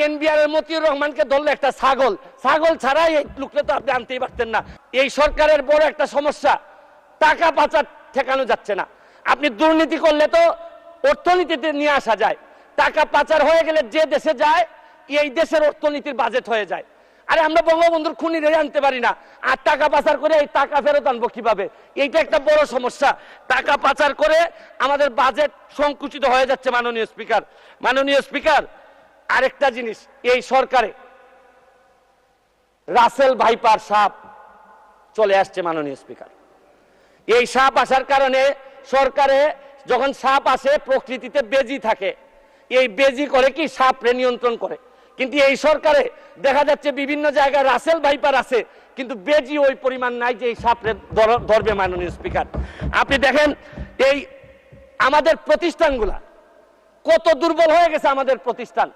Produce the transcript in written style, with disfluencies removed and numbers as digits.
NBR এর মতিউর রহমানকে ধরলে একটা ছাগল ছাড়াই এই লোকটা তো আপনি আনতেই পারতেন না। এই সরকারের বড় একটা সমস্যা, টাকা পাচার ঠেকানো যাচ্ছে না। আপনি দুর্নীতি করলে তো অর্থনীতিতে নিয়ে আসা যায়, টাকা পাচার হয়ে গেলে যে দেশে যায় এই দেশের অর্থনীতির বাজেট হয়ে যায়। আরে আমরা বঙ্গবন্ধুর খুনিরে আনতে পারি না, আর টাকা পাচার করে এই টাকা ফেরত আনবো কিভাবে? এইটা একটা বড় সমস্যা। টাকা পাচার করে আমাদের বাজেট সংকুচিত হয়ে যাচ্ছে। মাননীয় স্পিকার, আরেকটা জিনিস, এই সরকারে রাসেল ভাইপার সাপ চলে আসছে। মাননীয় স্পিকার, এই সাপ আসার কারণে সরকারে যখন সাপ আসে প্রকৃতিতে বেজি থাকে, এই বেজি করে কি সাপরে নিয়ন্ত্রণ করে। কিন্তু এই সরকারে দেখা যাচ্ছে বিভিন্ন জায়গায় রাসেল ভাইপার আছে, কিন্তু বেজি ওই পরিমাণ নাই যে এই সাপরে ধরবে। মাননীয় স্পিকার, আপনি দেখেন এই আমাদের প্রতিষ্ঠানগুলা কত দুর্বল হয়ে গেছে। আমাদের প্রতিষ্ঠান